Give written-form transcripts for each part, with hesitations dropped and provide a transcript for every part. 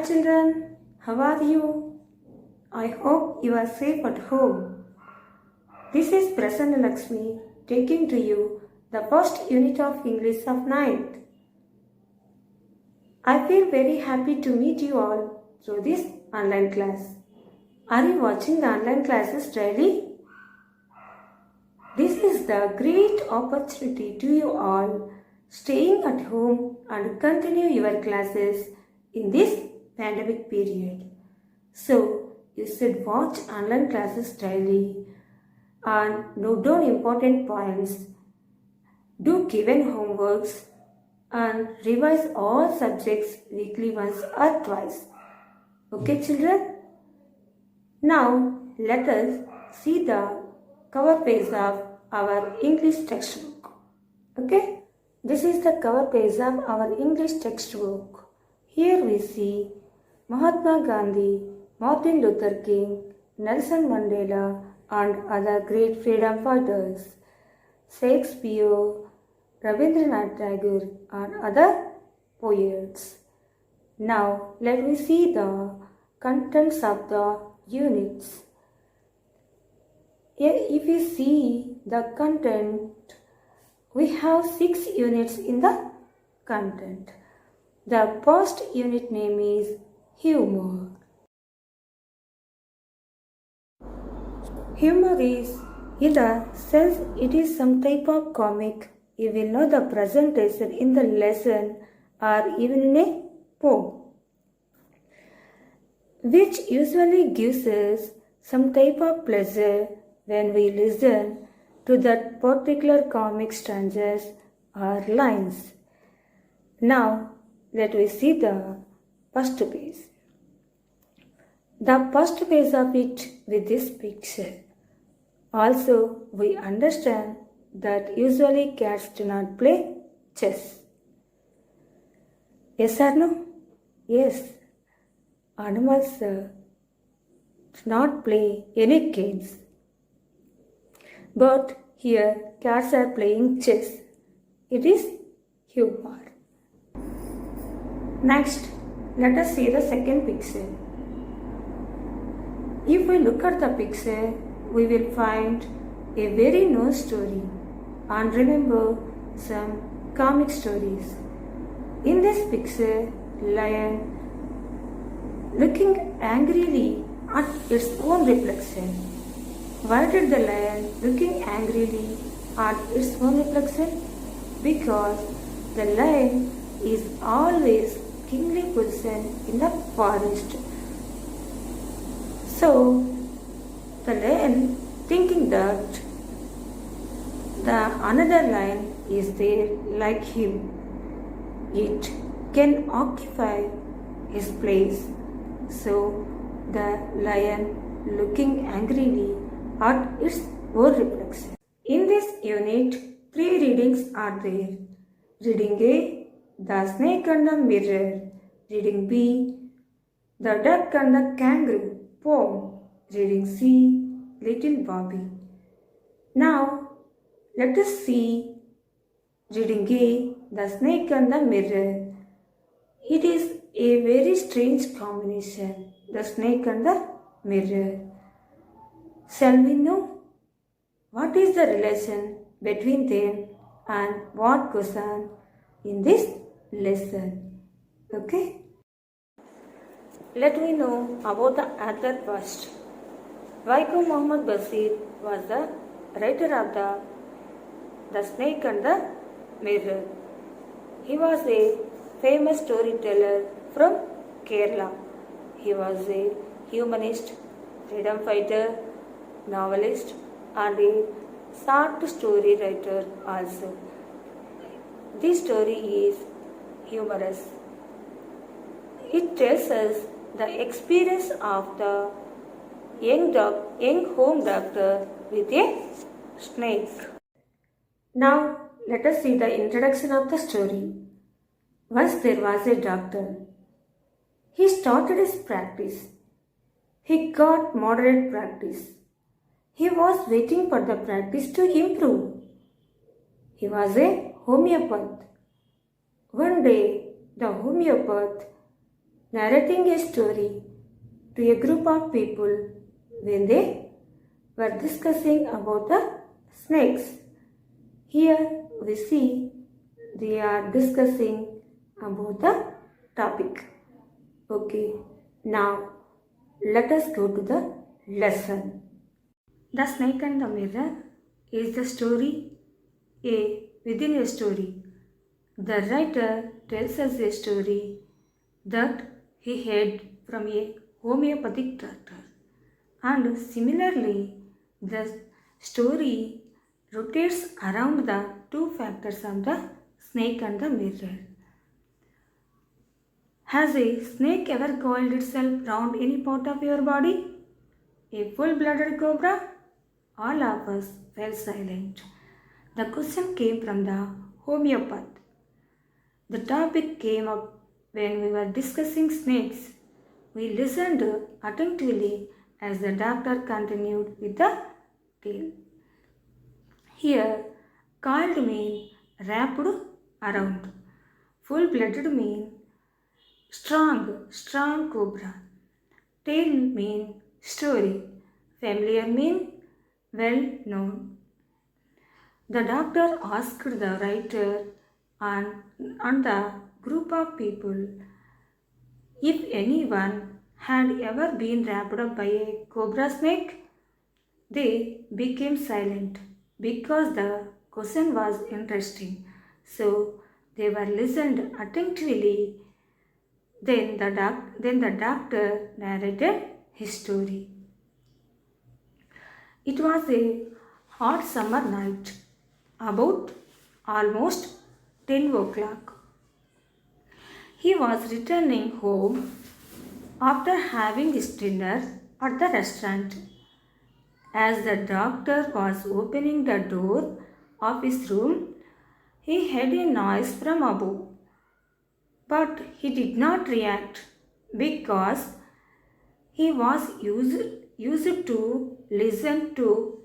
Hi children, how are you? I hope you are safe at home. This is Prasanna Lakshmi taking to you the first unit of English of 9th. I feel very happy to meet you all through this online class. Are you watching the online classes daily? This is the great opportunity to you all staying at home and continue your classes in this pandemic period. So, you should watch online classes daily and note down important points, do given homeworks and revise all subjects weekly once or twice. Okay children? Now, let us see the cover page of our English textbook. Okay? This is the cover page of our English textbook. Here we see Mahatma Gandhi, Martin Luther King, Nelson Mandela and other great freedom fighters, Shakespeare, Rabindranath Tagore and other poets. Now let me see the contents of the units. If you see the content, we have 6 units in the content. The first unit name is humor. Humor is in the sense it is some type of comic. You will know the presentation in the lesson or even in a poem, which usually gives us some type of pleasure when we listen to that particular comic stanzas or lines. Now, let us see the first page. The first page of it with this picture. Also, we understand that usually cats do not play chess. Yes or no? Yes. Animals do not play any games. But here cats are playing chess. It is humor. Next, let us see the second picture. If we look at the picture, we will find a very known story and remember some comic stories. In this picture, lion looking angrily at its own reflection. Why did the lion looking angrily at its own reflection? Because the lion is always kingly position in the forest. So the lion thinking that the another lion is there like him, it can occupy his place. So the lion looking angrily at its own reflection. In this unit, 3 readings are there. Reading A, The Snake and the Mirror. Reading B, The Duck and the Kangaroo. Poem. Reading C, Little Bobby. Now, let us see reading A, The Snake and the Mirror. It is a very strange combination, the snake and the mirror. Shall we know what is the relation between them and what goes on in this lesson? Okay? Let me know about the author first. Waikum Muhammad Bashir was the writer of the Snake and the Mirror. He was a famous storyteller from Kerala. He was a humanist, freedom fighter, novelist and a short story writer also. This story is humorous. It tells us the experience of the young home doctor with a snake. Now let us see the introduction of the story. Once there was a doctor. He started his practice. He got moderate practice. He was waiting for the practice to improve. He was a homeopath. One day, the homeopath narrating a story to a group of people when they were discussing about the snakes. Here we see they are discussing about the topic. Okay, now let us go to the lesson. The Snake and the Mirror is the story within a story. The writer tells us a story that he had from a homeopathic doctor. And similarly, the story rotates around the two factors of the snake and the mirror. Has a snake ever coiled itself round any part of your body? A full-blooded cobra? All of us fell silent. The question came from the homeopath. The topic came up when we were discussing snakes. We listened attentively as the doctor continued with the tale. Here, coiled mean wrapped around. Full-blooded mean strong cobra. Tale mean story. Familiar mean well known. The doctor asked the writer and the group of people if anyone had ever been wrapped up by a cobra snake. They became silent because the question was interesting. So they were listened attentively. Then the doctor narrated his story. It was a hot summer night, about almost 10 o'clock. He was returning home after having his dinner at the restaurant. As the doctor was opening the door of his room, he heard a noise from above. But he did not react because he was used to listen to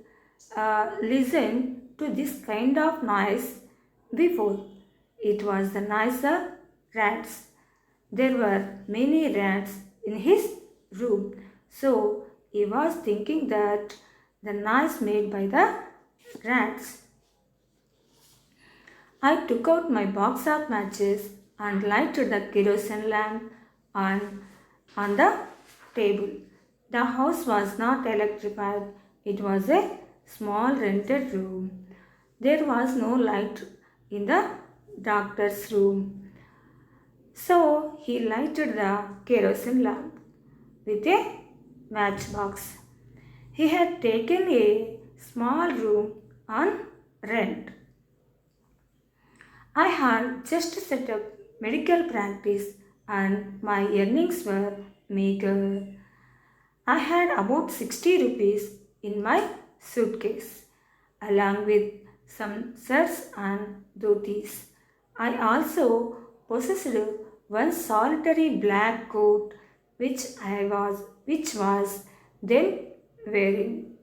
this kind of noise before. It was the noise of rats. There were many rats in his room, so he was thinking that the noise made by the rats. I took out my box of matches and lighted the kerosene lamp on the table. The house was not electrified. It was a small rented room. There was no light in the doctor's room. So he lighted the kerosene lamp with a matchbox. He had taken a small room on rent. I had just set up medical practice and my earnings were meager. I had about 60 rupees in my suitcase, along with some shirts and dhotis. I also possessed one solitary black coat which was then wearing.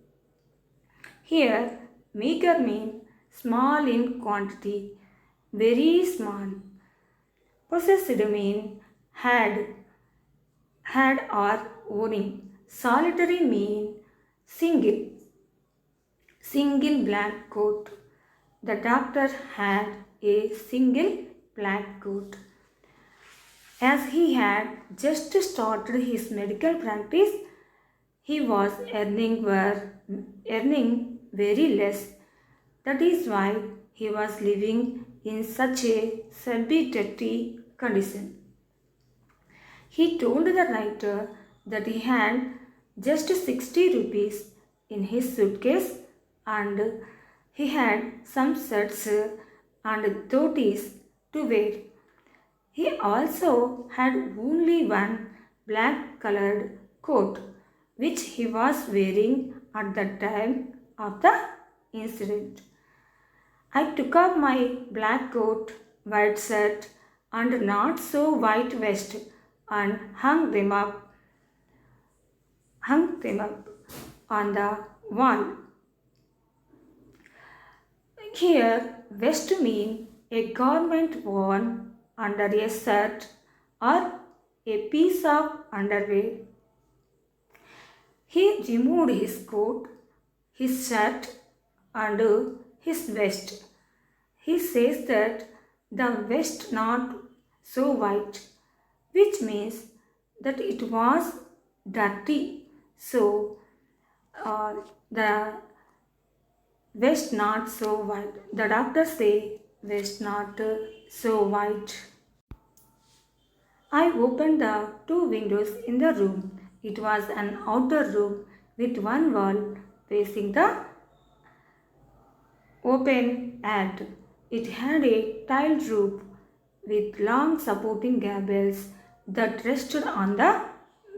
Here, meager means small in quantity, very small. Possessed mean had or owning. Solitary mean single black coat. The doctor had a single black coat. As he had just started his medical practice, he was earning very less. That is why he was living in such a dirty condition. He told the writer that he had just 60 rupees in his suitcase and he had some shirts and dhotis to wear. He also had only one black colored coat which he was wearing at the time of the incident. I took off my black coat, white shirt and not so white vest and hung them up on the wall. Here, vest means a garment worn under a shirt or a piece of underwear. He removed his coat, his shirt, and his vest. He says that the vest not so white, which means that it was dirty. So the vest not so white. The doctor say vest not so white. I opened the two windows in the room. It was an outer room with one wall facing the open ad. It had a tiled roof with long supporting gables that rested on the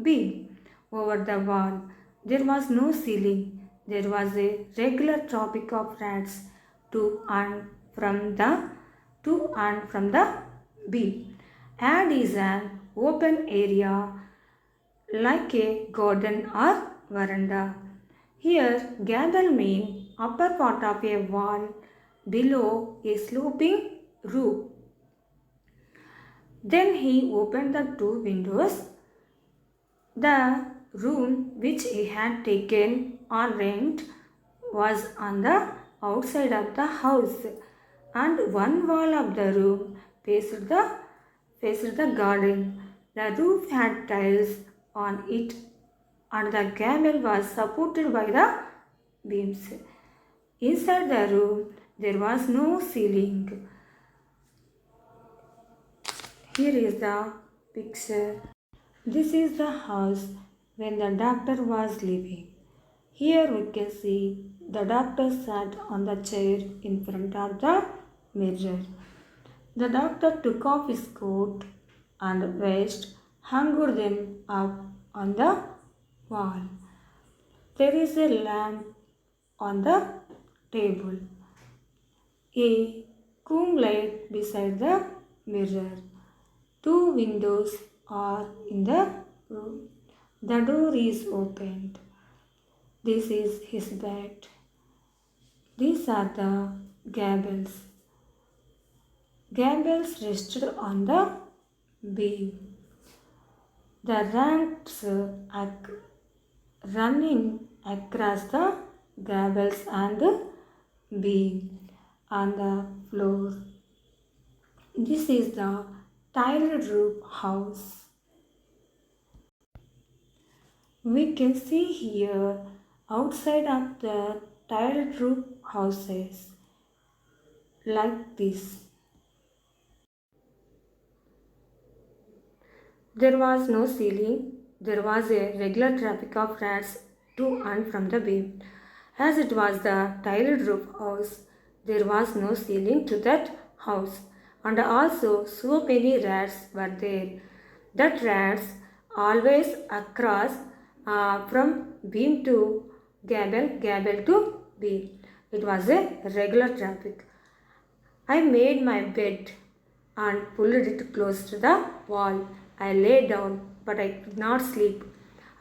beam. Over the wall, there was no ceiling. There was a regular traffic of rats to and from the beam. Ad is an open area like a garden or veranda. Here, gable means upper part of a wall below a sloping roof. Then he opened the two windows. The room which he had taken on rent was on the outside of the house, and one wall of the room faced the garden. The roof had tiles on it, and the gable was supported by the beams. Inside the room, there was no ceiling. Here is the picture. This is the house when the doctor was living. Here we can see the doctor sat on the chair in front of the mirror. The doctor took off his coat and vest, hung them up on the wall. There is a lamp on the table, a comb light beside the mirror. Two windows are in the room. The door is opened. This is his bed. These are the gables. Gables rested on the beam. The rats running across the gables and beam on the floor. This is the tiled roof house. We can see here outside of the tiled roof houses like this. There was no ceiling. There was a regular traffic of rats to and from the beam. As it was the tiled roof house, there was no ceiling to that house, and also so many rats were there that rats always across from beam to gable, gable to beam. It was a regular traffic. I made my bed and pulled it close to the wall. I lay down, but I could not sleep.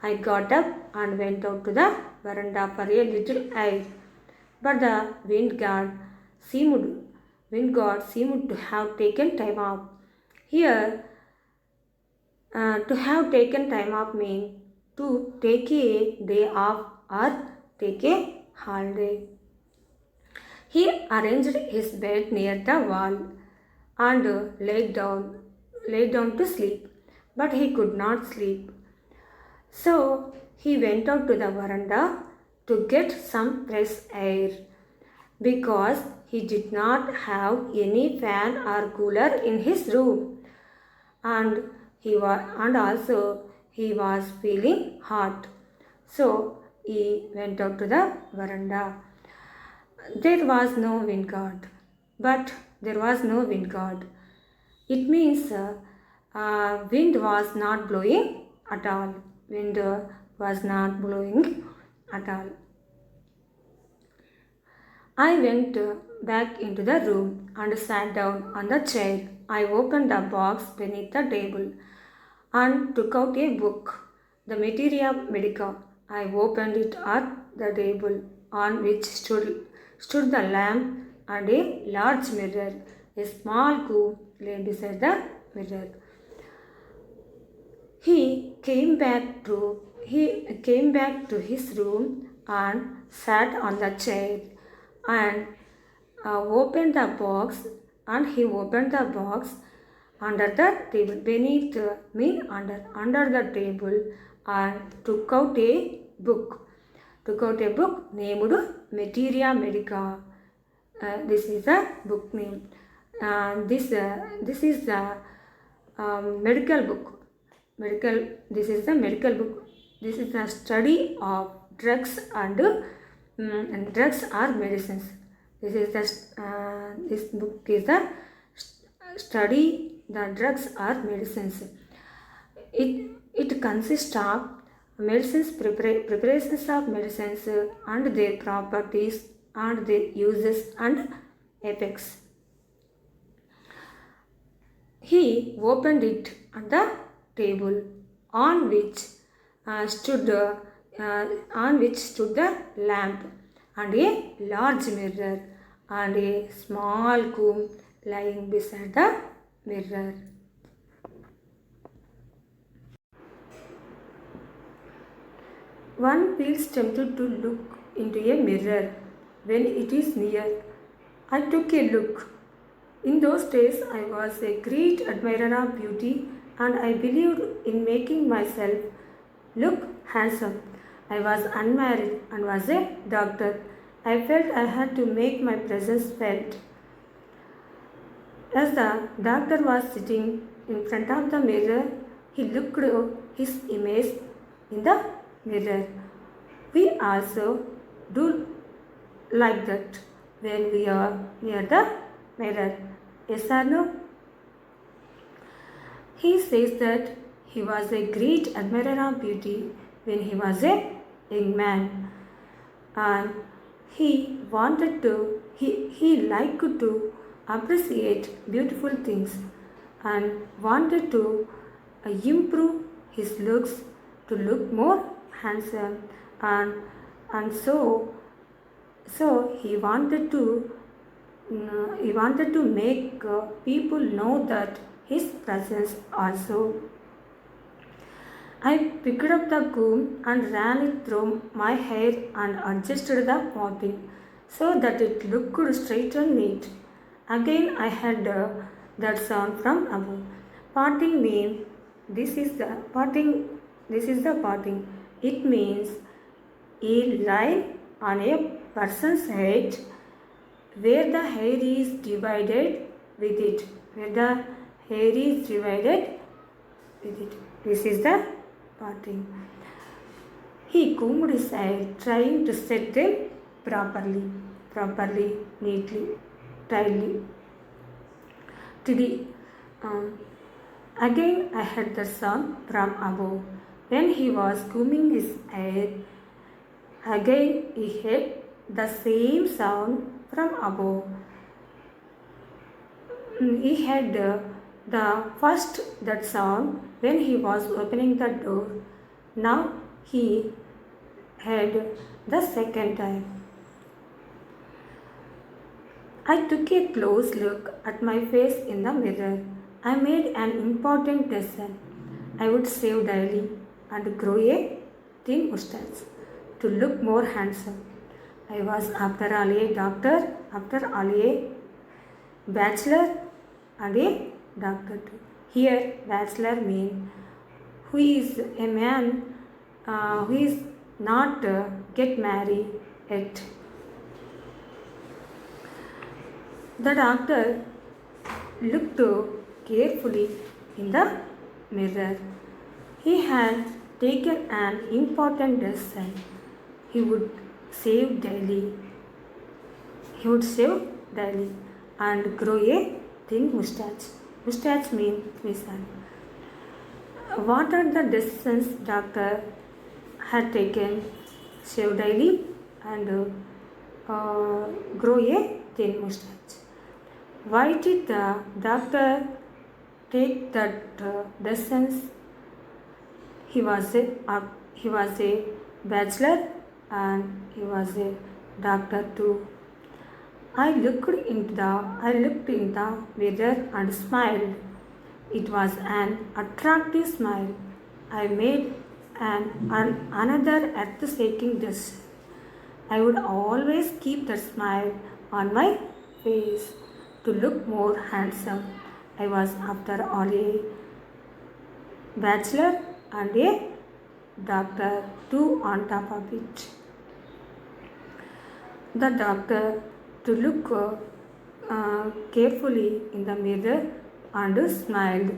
I got up and went out to the veranda for a little air. But the wind god seemed to have taken time off. Here, to have taken time off means to take a day off or take a holiday. He arranged his bed near the wall and lay down to sleep, but he could not sleep. So he went out to the veranda to get some fresh air because he did not have any fan or cooler in his room, and also he was feeling hot. So he went out to the veranda. There was no wind guard, but there was no wind guard. It means wind was not blowing at all. Wind was not blowing at all. I went back into the room and sat down on the chair. I opened the box beneath the table and took out a book, the Materia Medica. I opened it at the table on which stood the lamp and a large mirror. A small comb lay beside the mirror. He he came back to his room and sat on the chair and opened the box, and he opened the box under the table beneath under the table, and took out a book named Materia Medica. This is the book name. This is the medical book. This is the medical book. This is the study of drugs and drugs or medicines. This book is the study the drugs or medicines. It consists of medicines, preparations of medicines and their properties and their uses and effects. He opened it at the table on which stood the lamp and a large mirror and a small comb lying beside the mirror. One feels tempted to look into a mirror when it is near. I took a look. In those days, I was a great admirer of beauty, and I believed in making myself look handsome. I was unmarried and was a doctor. I felt I had to make my presence felt. As the doctor was sitting in front of the mirror, he looked at his image in the mirror. We also do like that when we are near the mirror. Yes or no? He says that he was a great admirer of beauty when he was a young man, and he liked to appreciate beautiful things and wanted to improve his looks to look more handsome, and so he wanted to make people know that his presence also. I picked up the comb and ran it through my hair and adjusted the parting so that it looked straight and neat. Again I heard that sound from above. Parting means this is the parting. It means a line on a person's head where the hair is divided with it. This is the parting. He combed his hair, trying to set them properly, neatly, tidy. Again I heard the sound from above. When he was combing his hair, again he heard the same sound from above. He had that sound when he was opening the door. Now he had the second time. I took a close look at my face in the mirror. I made an important decision. I would shave daily and grow a thin mustache to look more handsome. I was after all a doctor, after all a bachelor and a doctor too. Here bachelor means who is a man who is not get married yet. The doctor looked carefully in the mirror. He had taken an important decision. He would shave daily and grow a thin mustache. Mustache means mustache. What are the decisions doctor had taken? Shave daily and grow a thin mustache. Why did the doctor take that decisions? He was a bachelor and he was a doctor too. I looked in the mirror and smiled. It was an attractive smile. I made another earth-shaking decision. I would always keep the smile on my face to look more handsome. I was, after all, a bachelor and a doctor too on top of it. The doctor to look carefully in the mirror and smiled.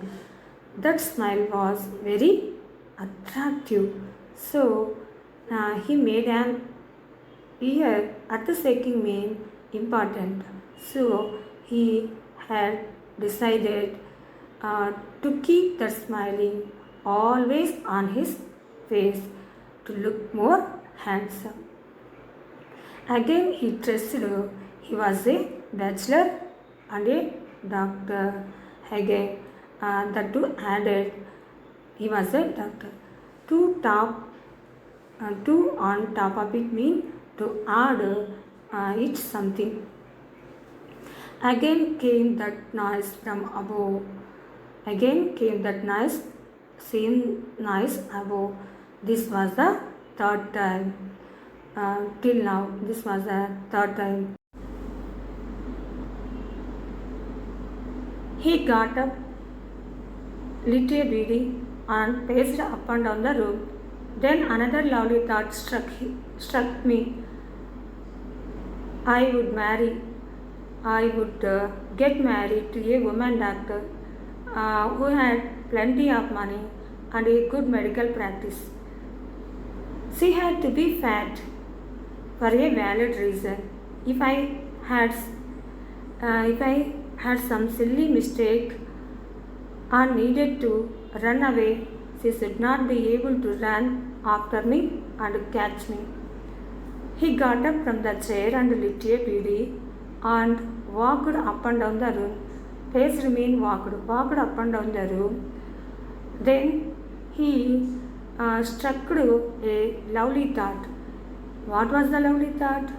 That smile was very attractive. So he made an ear at the shaking mean important. So he had decided to keep the smiling always on his face to look more handsome. Again he trusted he was a bachelor and a doctor. Again the two added he was a doctor. Two on top of it mean to add it something. Again came that noise from above. Again came that noise, same noise above. This was the third time. Till now, this was the third time. He got up, lit a beedi, and paced up and down the room. Then another lovely thought struck me. I would get married to a woman doctor who had plenty of money and a good medical practice. She had to be fat for a valid reason. If I had some silly mistake or needed to run away, she should not be able to run after me and catch me. He got up from the chair and lit a beedi and walked up and down the room. Paced mean walked up and down the room. Then he struck a lovely thought. What was the lovely thought?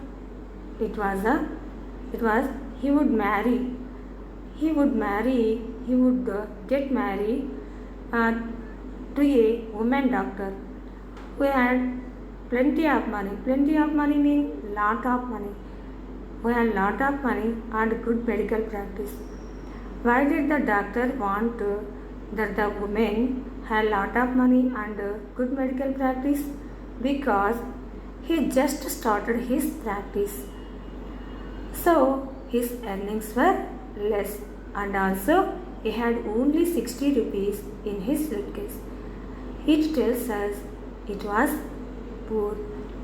It was he would marry. He would get married to a woman doctor who had plenty of money. Plenty of money means lot of money. Who had lot of money and good medical practice. Why did the doctor want that the woman had lot of money and good medical practice? Because he just started his practice. So his earnings were less and also he had only 60 rupees in his suitcase. It tells us it was poor.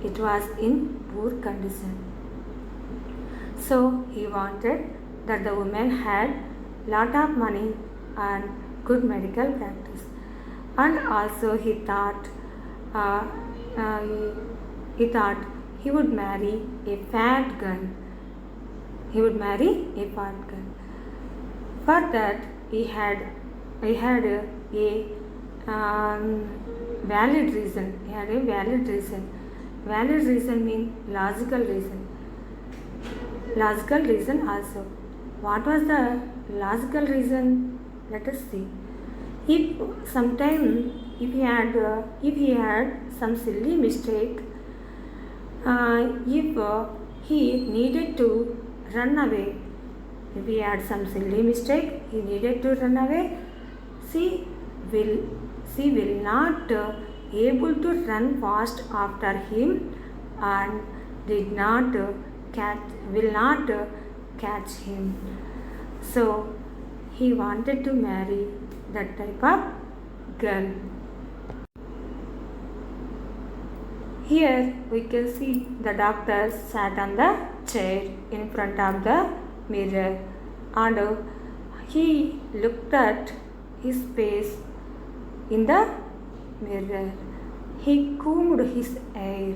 It was in poor condition. So he wanted that the woman had lot of money and good medical practice. And also he thought he would marry a fat girl. He would marry a fat girl. For that he had a valid reason. He had a valid reason. Valid reason means logical reason. Logical reason also. What was the logical reason? Let us see. If he had some silly mistake, if he needed to run away, if he had some silly mistake, he needed to run away, she will not able to run fast after him and will not catch him. So he wanted to marry that type of girl. Here we can see the doctor sat on the chair in front of the mirror and he looked at his face in the mirror. He combed his hair.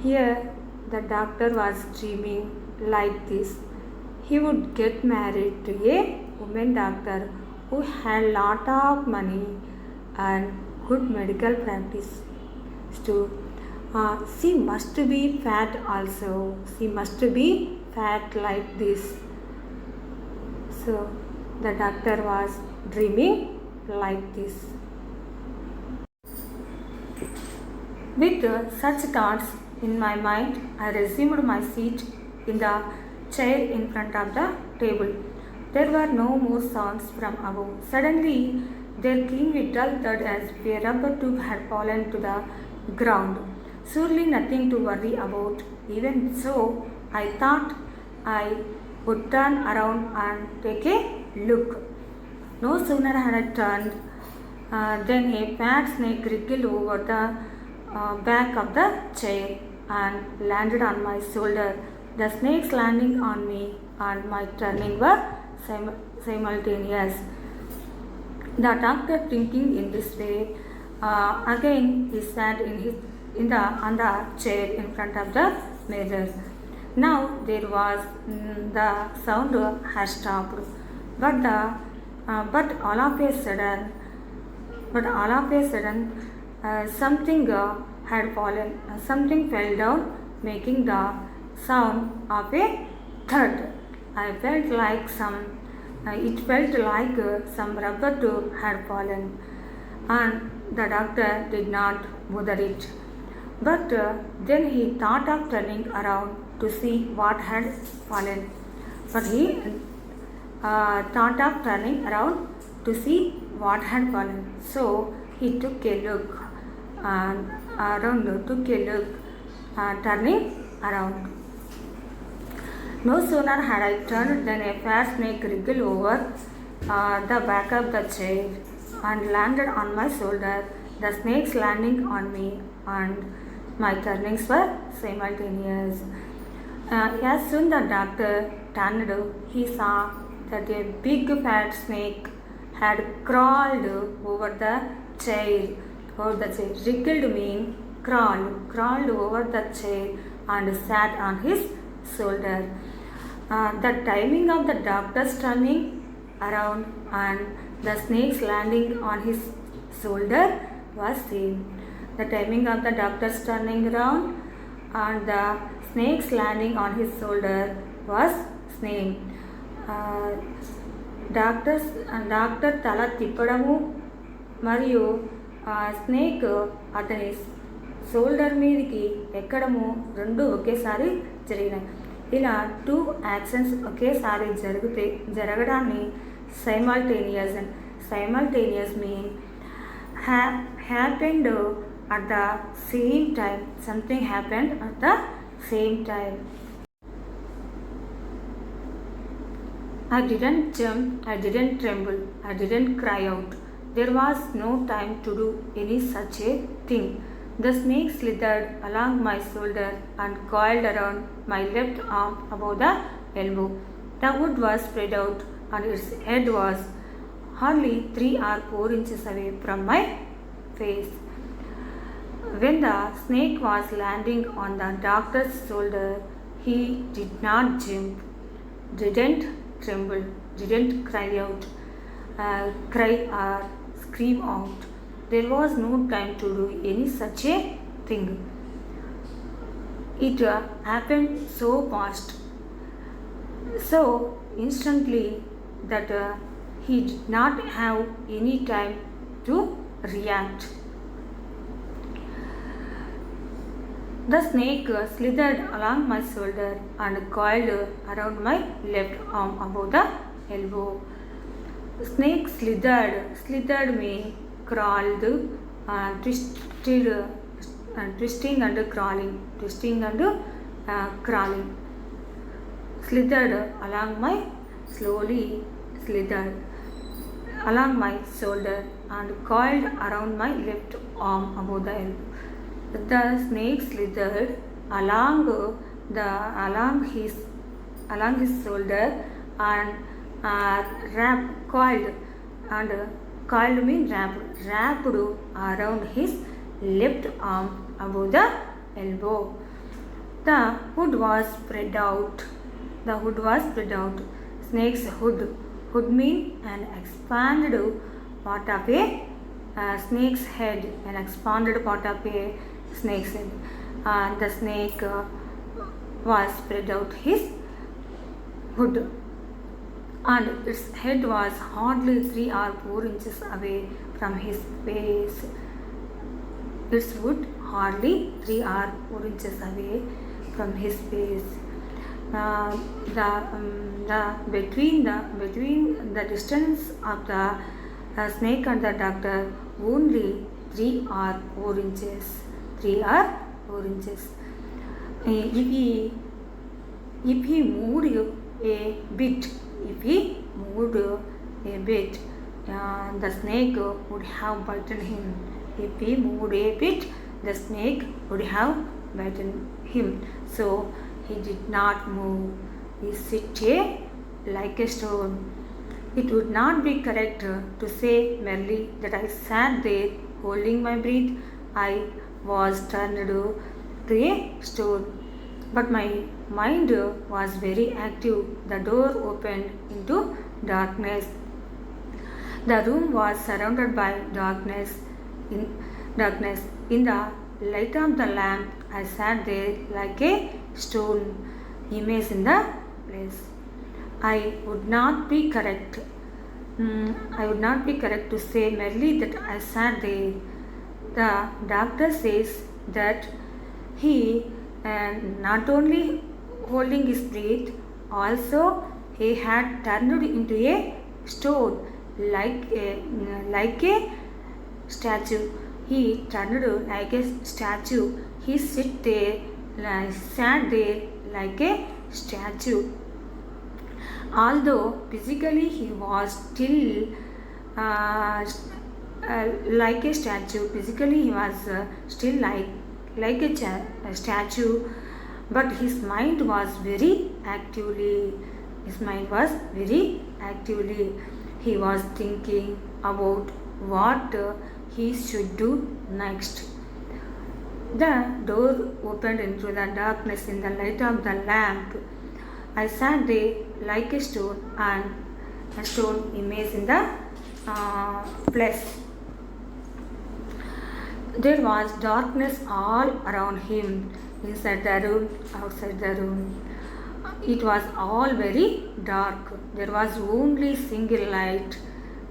Here the doctor was dreaming like this. He would get married to a woman doctor who had lot of money and good medical practice. So, she must be fat also. She must be fat like this. So, the doctor was dreaming like this. With such thoughts in my mind, I resumed my seat in the chair in front of the table. There were no more sounds from above. Suddenly, there came a dull thud as if a rubber tube had fallen to the ground. Surely nothing to worry about. Even so, I thought I would turn around and take a look. No sooner had I turned than a fat snake wriggled over the back of the chair and landed on my shoulder. The snake's landing on me and my turning were simultaneous. The doctor, thinking in this way, again he sat on the chair in front of the mirror. Now there was the sound had stopped, but all of a sudden, something had fallen. Something fell down, making the sound of a thud. I felt like it felt like some rubber tube had fallen, and the doctor did not bother it. But then he thought of turning around to see what had fallen. But he thought of turning around to see what had fallen. So he took a look and turning around. No sooner had I turned than a fat snake wriggled over the back of the chair and landed on my shoulder. The snake's landing on me and my turnings were simultaneous. As soon the doctor turned, he saw that a big fat snake had crawled over the chair. Wriggled mean crawled over the chair and sat on his shoulder. The timing of the doctor's turning around and the snake's landing on his shoulder was same. The timing of the doctor's turning around and the snake's landing on his shoulder was same. Doctor తల తిప్పడము మరియు snake అతని shoulder మీదకి ఎక్కడము రెండు ఒకేసారి జరిగినాయి. ఇలా two actions ఒకేసారి జరగడాన్ని simultaneous mean happened at the same time. Something happened at the same time. I didn't jump, I didn't tremble, I didn't cry out. There was no time to do any such a thing. The snake slithered along my shoulder and coiled around my left arm above the elbow. The wood was spread out and its head was hardly 3 or 4 inches away from my face. When the snake was landing on the doctor's shoulder, he did not jump, didn't tremble, didn't cry or scream out. There was no time to do any such a thing. It happened so fast, so instantly that he did not have any time to react. The snake slithered along my shoulder and coiled around my left arm above the elbow. Snake slithered means crawled, twisting and crawling. Slithered slowly slithered along my shoulder and coiled around my left arm above the elbow. The snake slithered along his shoulder and coiled means wrapped around his left arm above the elbow. The hood was spread out. Snake's hood means an expanded part of a snake's head, an expanded part of a snake's head. The snake was spread out his hood. and its head was hardly 3 or 4 inches away from his face. Its would hardly 3 or 4 inches away from his face. Between the distance of the snake and the doctor only 3 or 4 inches. 3 or 4 inches. If he moved a bit, the snake would have bitten him. If he moved a bit, the snake would have bitten him. So he did not move. He sat like a stone. It would not be correct to say merely that I sat there holding my breath. I was turned to a stone. But my mind was very active. The door opened into darkness. The room was surrounded by darkness. In the light of the lamp, I sat there like a stone image in the place. I would not be correct to say merely that I sat there. The doctor says that he not only holding his breath, also he had turned into a stone like a statue. He turned like a statue. He sat there like a statue. Although physically he was still like a statue. Physically he was still like a statue, but his mind was very actively. He was thinking about what he should do next. The door opened into the darkness in the light of the lamp. I sat there like a stone and a stone image in the place. There was darkness all around him, inside the room, outside the room. It was all very dark. There was only single light,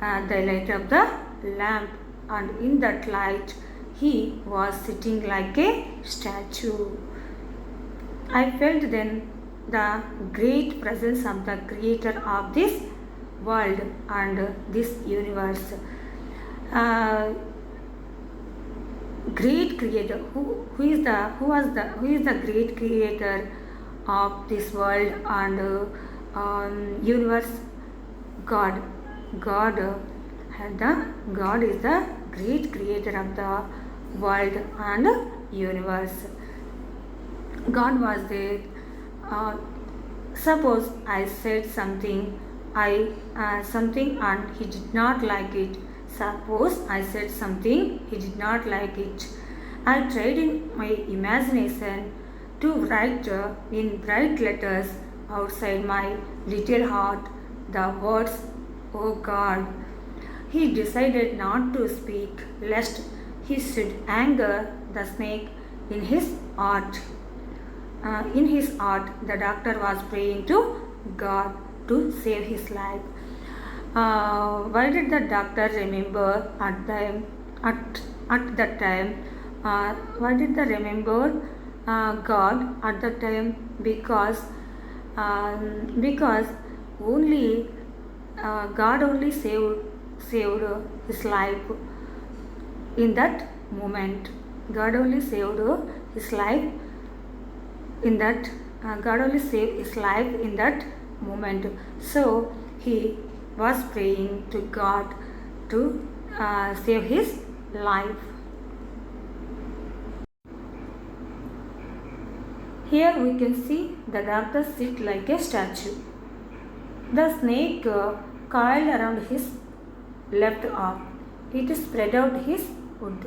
the light of the lamp, and in that light he was sitting like a statue. I felt then the great presence of the creator of this world and this universe. Great creator. Who is the great creator of this world and universe? God. God is the great creator of the world and universe. God was there. Suppose I said something and he did not like it. Suppose I said something he did not like it. I tried in my imagination to write in bright letters outside my little heart the words, "Oh God." He decided not to speak lest he should anger the snake in his heart. The doctor was praying to God to save his life. Why did the doctor remember at that time? Why did they remember God at that time? Because only God only saved his life in that moment. God only saved his life in that. God only saved his life in that moment. So he was praying to God to save his life. Here we can see the doctor sit like a statue. The snake coiled around his left arm. It spread out his wood.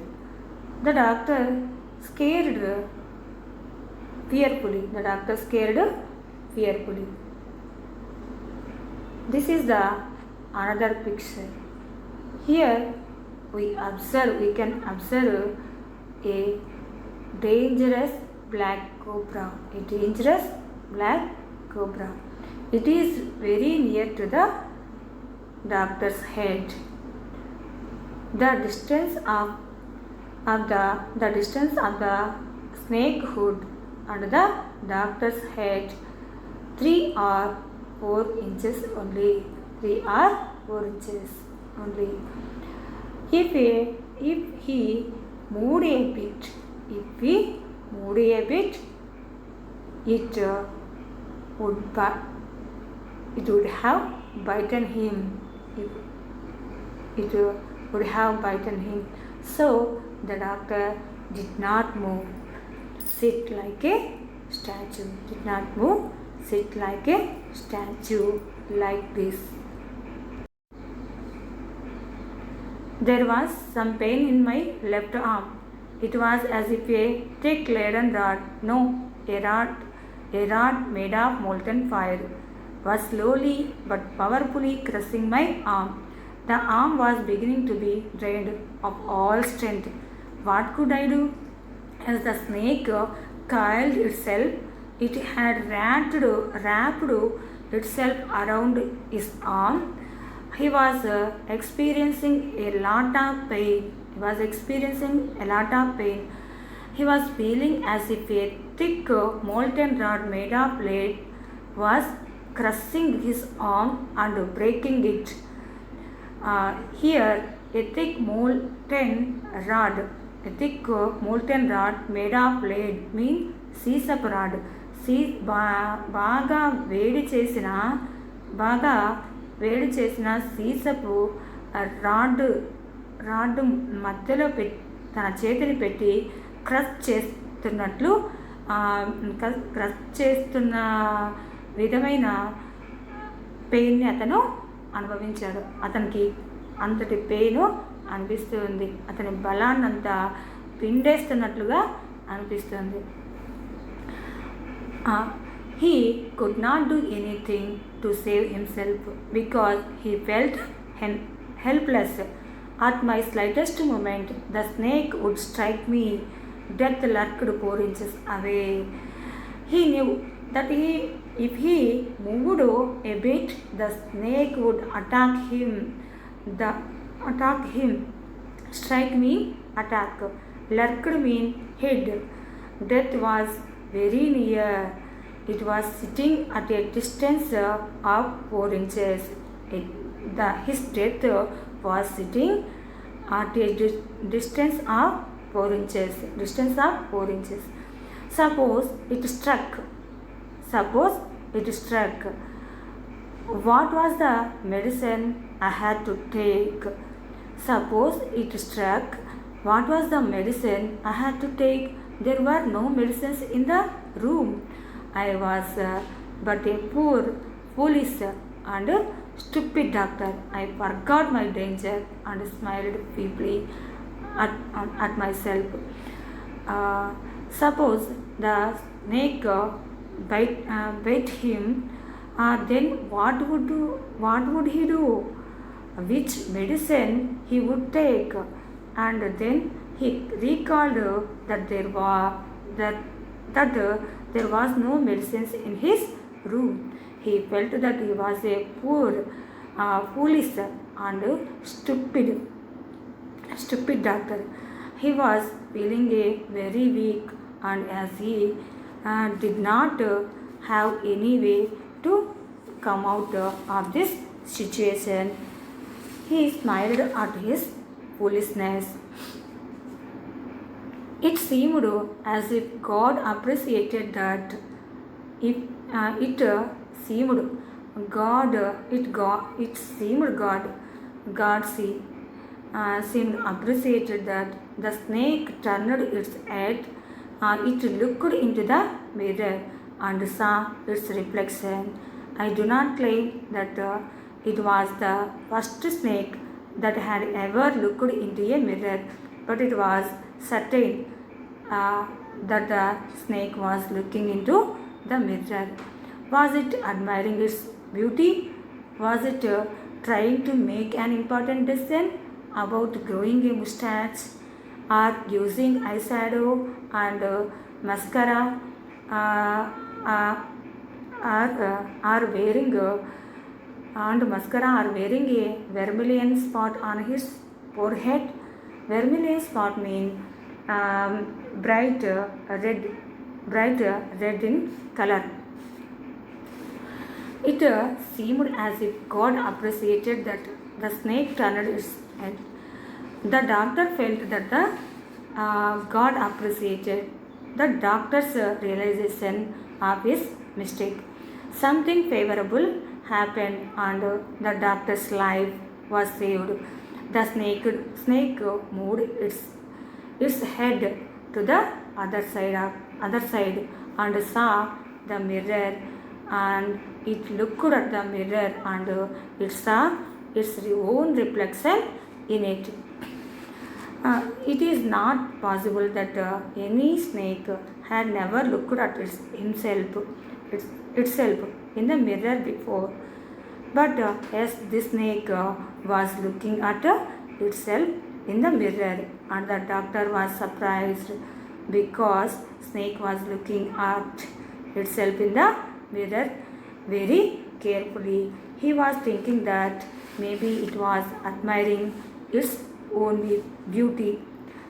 The doctor scared fearfully. This is the another picture. Here we can observe a dangerous black cobra. It is very near to the doctor's head. The distance of the snake hood and the doctor's head 3 or 4 inches only. 3 or 4 inches only. If he moved a bit, it would have bitten him. It would have bitten him. So the doctor did not move. Sit like a statue. Did not move. Sit like a statue, like this. There was some pain in my left arm. It was as if a thick leaden rod, no, a rod made of molten fire, was slowly but powerfully crushing my arm. The arm was beginning to be drained of all strength. What could I do? As the snake coiled itself, it had wrapped itself around his arm. He was experiencing a lot of pain. He was feeling as if a thick molten rod made of lead was crushing his arm and breaking it. Here, a thick molten rod made of lead means సీసపు rod. బాగా వేడి చేసిన సీసపు rod మధ్యలో తన చేతిని పెట్టి crush చేస్తున్న విధమైన పెయిన్ని అతను అనుభవించాడు. అతనికి అంతటి పెయిన్ అనిపిస్తుంది. అతని బలాన్నంతా పిండేస్తున్నట్లుగా అనిపిస్తుంది. He could not do anything to save himself because he felt helpless. At my slightest movement, the snake would strike me. Death lurked 4 inches away. He knew that if he moved a bit, the snake would attack him. Strike me, attack. Lurked means hid. Death was very near. It was sitting at a distance of 4 inches. His death was sitting at a distance of 4 inches. Suppose it struck. What was the medicine I had to take? Suppose it struck. What was the medicine I had to take? There were no medicines in the room. I was but a poor, foolish and stupid doctor. I forgot my danger and smiled feebly at myself. Suppose the snake bite him, then what would he do? Which medicine he would take? And then he recalled that there was no medicines in his room. He felt that he was a poor, foolish and stupid doctor. He was feeling very weak, and as he did not have any way to come out of this situation, he smiled at his foolishness. It seemed as if God appreciated that. It seemed God seemed appreciated that the snake turned its head. It looked into the mirror and saw its reflection. I do not claim that it was the first snake that had ever looked into a mirror, but it was certain that the snake was looking into the mirror. Was it admiring its beauty? Was it trying to make an important decision about growing a mustache or using eyeshadow and mascara are wearing and mascara are wearing a vermilion spot on his forehead. Vermilion spot mean bright red in color. It seemed as if God appreciated that the snake turned its head. The doctor felt that the God appreciated the doctor's realization of his mistake. Something favorable happened and the doctor's life was saved. The snake moved its head to the other side and saw the mirror, and it looked at the mirror and it saw its own reflection in it. It is not possible that any snake had never looked at itself in the mirror before. But yes, this snake was looking at itself in the mirror, and the doctor was surprised because snake was looking at itself in the mirror very carefully. He was thinking that maybe it was admiring its own beauty.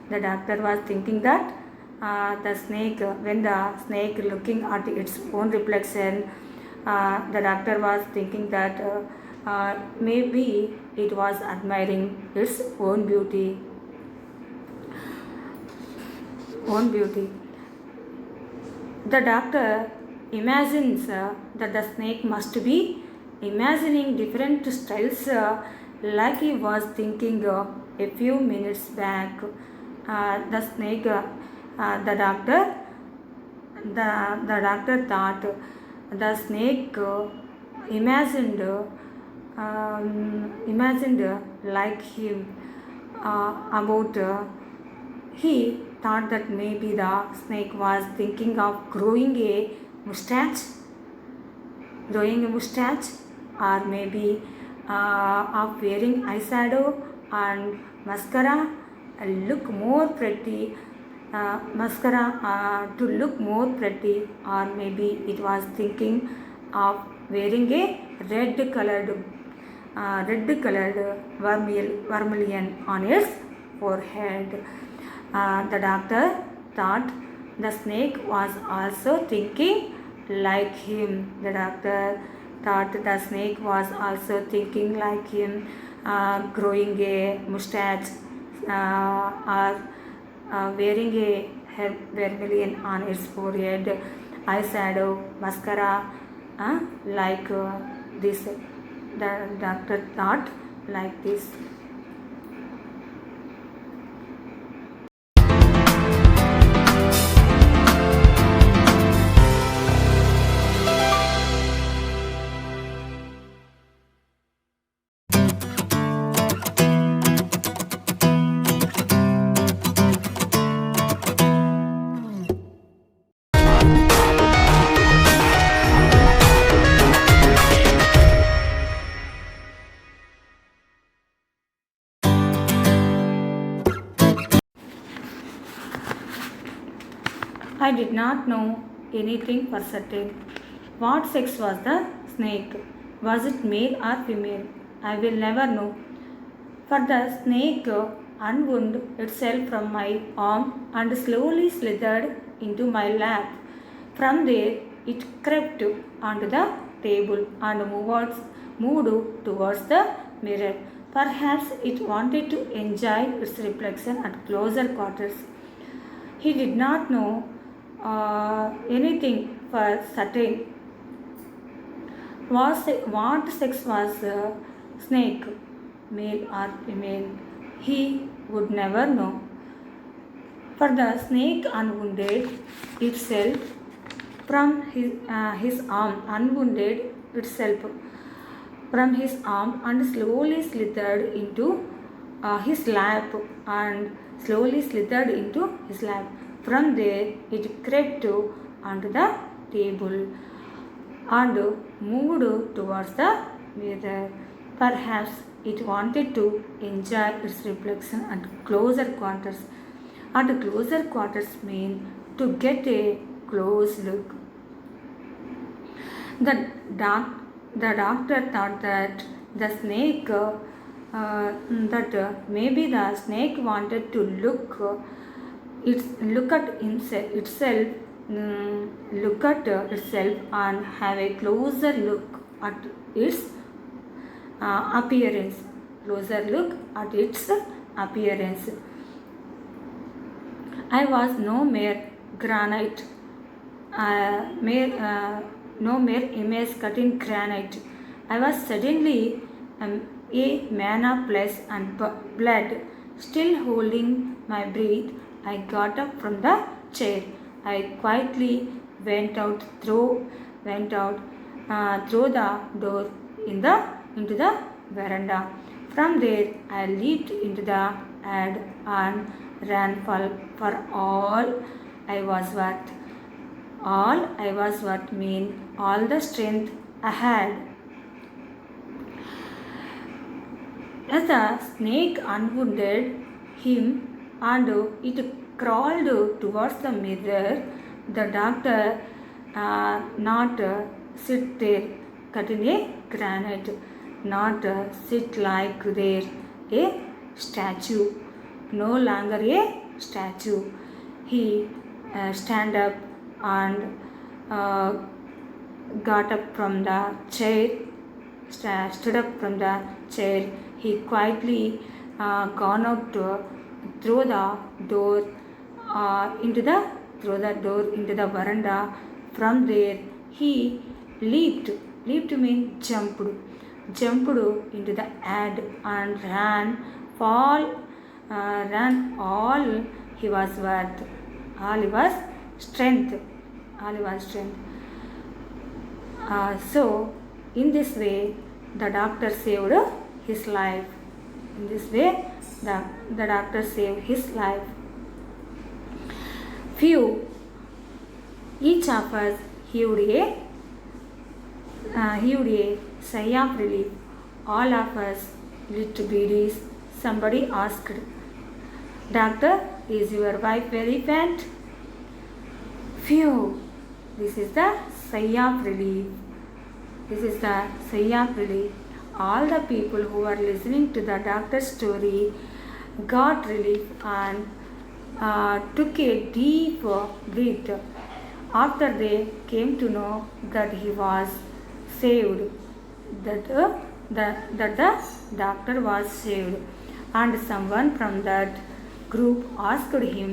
The doctor was thinking that when the snake looking at its own reflection, the doctor was thinking that maybe it was admiring its own beauty. The doctor imagines that the snake must be imagining different styles like he was thinking a few minutes back. The doctor thought the snake imagined like him about he thought that maybe the snake was thinking of growing a mustache, or maybe of wearing eyeshadow and mascara look more pretty, to look more pretty, or maybe it was thinking of wearing a red colored vermilion on its forehead. The doctor thought the snake was also thinking like him. The doctor thought the snake was also thinking like him, growing a mustache or wearing a vermilion on its forehead, eyeshadow, mascara, like this. The doctor thought like this. I did not know anything for certain. What sex was the snake? Was it male or female? I will never know. For the snake unwound itself from my arm and slowly slithered into my lap. From there, it crept onto the table and moved towards the mirror. Perhaps it wanted to enjoy its reflection at closer quarters. He did not know anything for certain. What sex was snake, male or female? He would never know. For the snake unwounded itself from his arm, and slowly slithered into his lap From there, it crept onto the table and moved towards the mirror. Perhaps it wanted to enjoy its reflection at closer quarters. At closer quarters mean to get a close look. The, doc- the doctor thought that the snake, maybe the snake wanted to look at itself, look at itself and have a closer look at its appearance. Closer look at its appearance. I was no mere granite, no mere image cut in granite. I was suddenly a man of flesh and blood. Still holding my breath, I got up from the chair. I quietly went out through the door into the veranda. From there, I leaped into the air and ran for all I was worth. All I was worth mean all the strength I had. As the snake unwounded him and it crawled towards the mirror, the doctor not sit there cut in a granite, not sit like there a statue, no longer a statue. He stand up and got up from the chair, stood up from the chair. He quietly gone out through the door into the veranda. From there, he leaped means jumped into the air and ran all he was worth, all he was strength. So in this way the doctor saved his life. In this way the doctor saved his life. Each of us heaved a sigh of relief. All of us lit biddies. Somebody asked, "Doctor, is your wife very fat?" Phew! This is the sigh of relief. This is the sigh of relief. All the people who were listening to the doctor's story got relief and took a deep breath after they came to know that he was saved, that the doctor was saved. And someone from that group asked him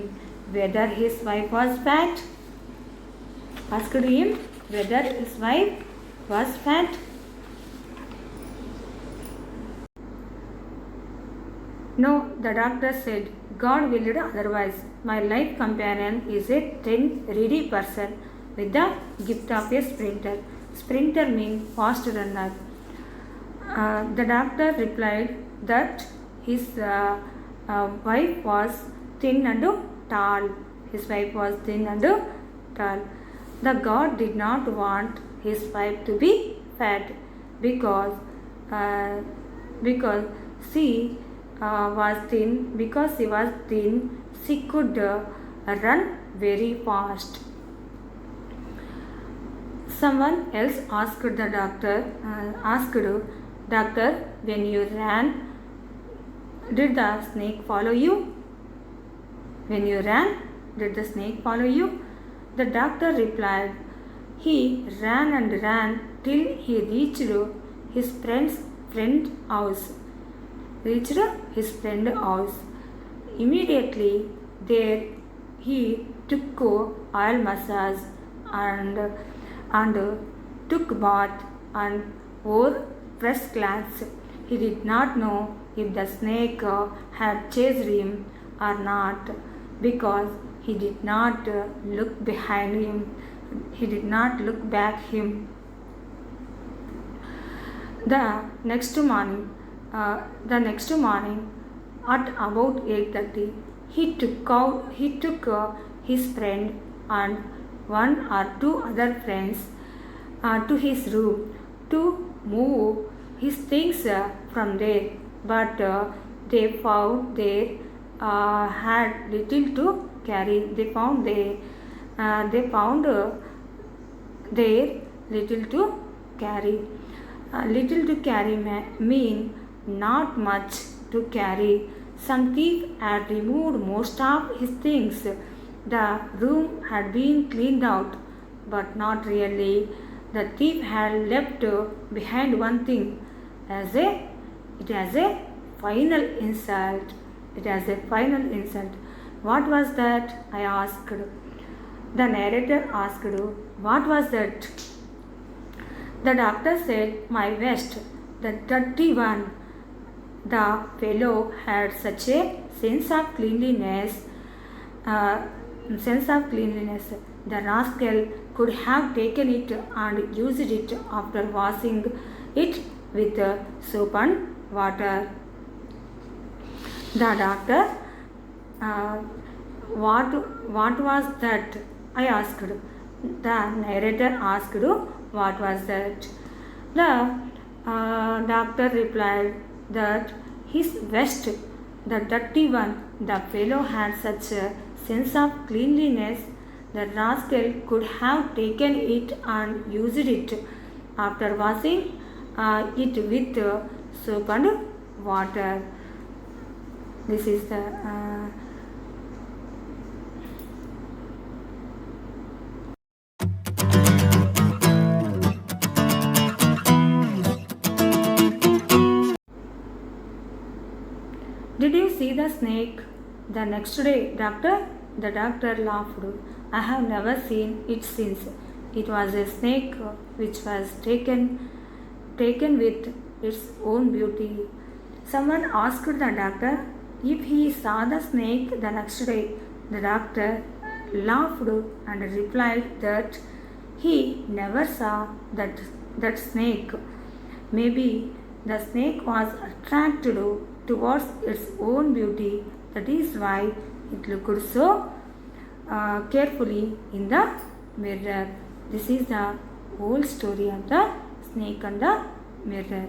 whether his wife was fat. No, the doctor said, God willed otherwise. My life companion is a thin, ready person with the gift of a sprinter. Sprinter means fast runner. The doctor replied that his wife was thin and tall. His wife was thin and tall. The God did not want his wife to be fat because she was thin. Because she was thin, she could run very fast. Someone else asked the doctor, when you ran, did the snake follow you? When you ran, did the snake follow you? The doctor replied, he ran and ran till he reached his friend's house. Immediately there he took oil massage and took bath and wore fresh clothes. He did not know if the snake had chased him or not because he did not look behind him. He did not look back him. The next morning at about 8:30, he took his friend and one or two other friends to his room to move his things from there, but they found they had little to carry. They found there little to carry. Little to carry mean not much to carry. Some thief had removed most of his things. The room had been cleaned out, but not really. The thief had left behind one thing. It has a final insult. It has a final insult. What was that? I asked. The narrator asked, what was that? The doctor said, my vest, the dirty one. The fellow had such a sense of cleanliness. The rascal could have taken it and used it after washing it with soap and water. The doctor, what was that? I asked. The narrator asked, what was that? The doctor replied that his vest, the dirty one, the fellow had such a sense of cleanliness, the rascal could have taken it and used it after washing it with soap and water. This is the Did you see the snake? The next day, doctor? The doctor laughed. I have never seen it since. It was a snake which was taken with its own beauty. Someone asked the doctor if he saw the snake the next day. The doctor laughed and replied that he never saw that snake. Maybe the snake was attracted towards its own beauty. That is why it looked so carefully in the mirror. This is the whole story of the snake and the mirror.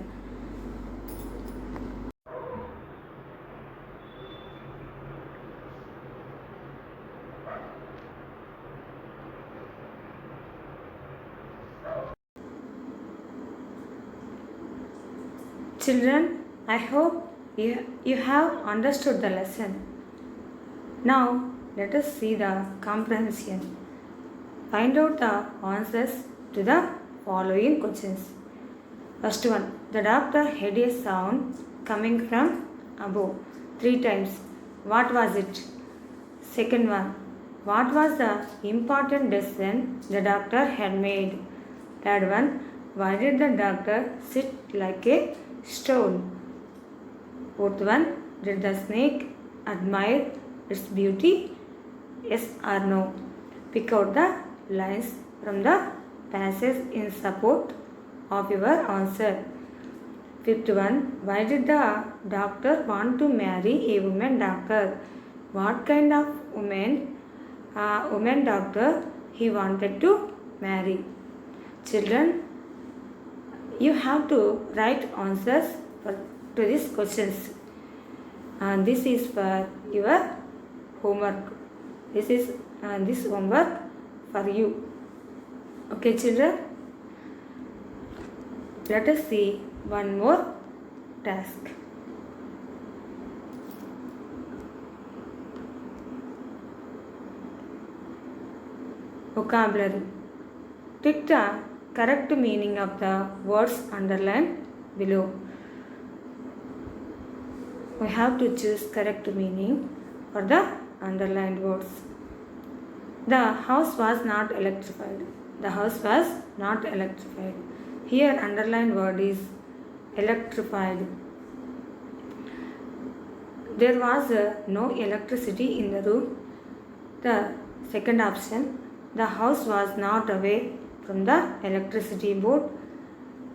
Children, I hope you have understood the lesson. Now, let us see the comprehension. Find out the answers to the following questions. First one, the doctor heard a sound coming from above 3 times. What was it? Second one, what was the important decision the doctor had made? Third one, why did the doctor sit like a stone? Fourth one, did the snake admire its beauty? Yes or no? Pick out the lines from the passage in support of your answer. Fifth one, why did the doctor want to marry a woman doctor? What kind of woman doctor he wanted to marry? Children, you have to write answers to these questions. And this is for your homework. This is this homework for you. Okay, children? Let us see one more task. Vocabulary. Tick the correct meaning of the words underlined below. We have to choose correct meaning for the underlined words. The house was not electrified. The house was not electrified. Here underlined word is electrified. There was no electricity in the room. The second option, the house was not away from the electricity board.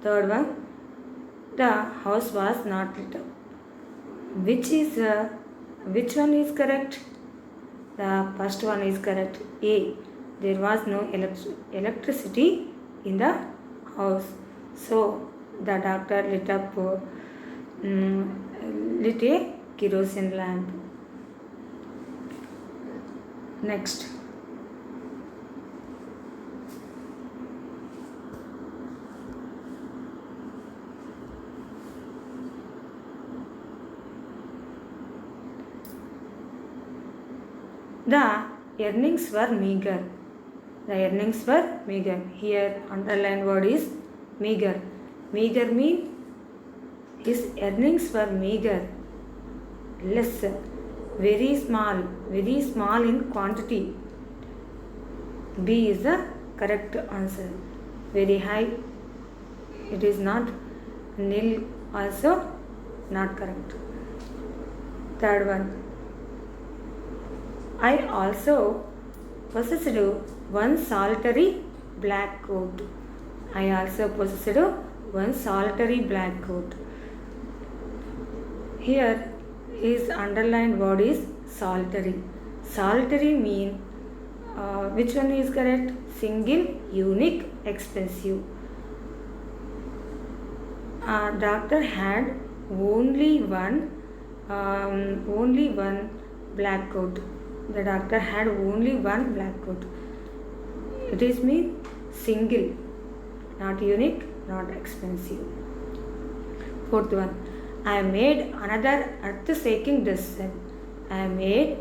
Third one, the house was not lit up. Which one is correct? The first one is correct. A. There was no electricity in the house. So the doctor lit a kerosene lamp. Next. The earnings were meager. The earnings were meager. Here underlined word is meager. Meager means his earnings were meager, less, very small in quantity. B is the correct answer. Very high, it is not. Nil also not correct. Third one. I also possessed one solitary black coat. I also possessed one solitary black coat. Here is underlined word is solitary. Solitary mean which one is correct? Single, unique, expensive. Doctor had only one black coat. The doctor had only one black coat. It is mean single, not unique, not expensive. Fourth one. I made another earth-shaking decision. I made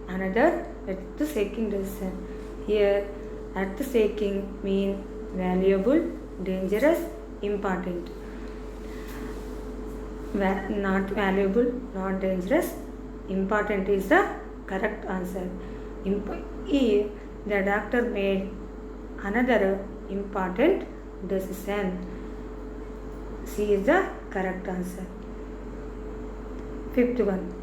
another earth-shaking decision. Here, earth-shaking mean valuable, dangerous, important. Not valuable, not dangerous, important is the correct answer. E. The doctor made another important decision. C is the correct answer. Fifth one.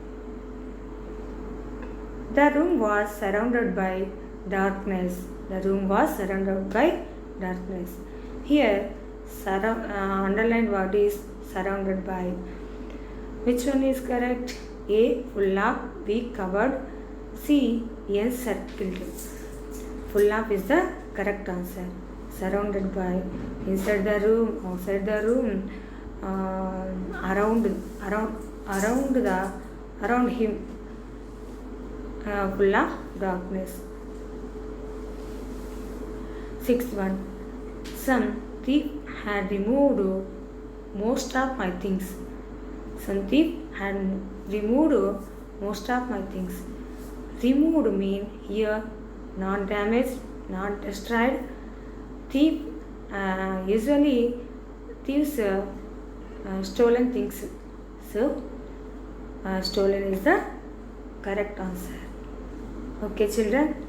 The room was surrounded by darkness. The room was surrounded by darkness. Here, underlined word is surrounded by. Which one is correct? A. Full of, B. Covered, C. Encircled. Full of is the correct answer. Surrounded by, inside the room, outside the room, around him, full of darkness. Sixth one. Some thief had removed most of my things. Some thief had removed most of my things. Removed mean here not damaged, not destroyed. Thief usually thieves stolen things. So stolen is the correct answer. Okay children.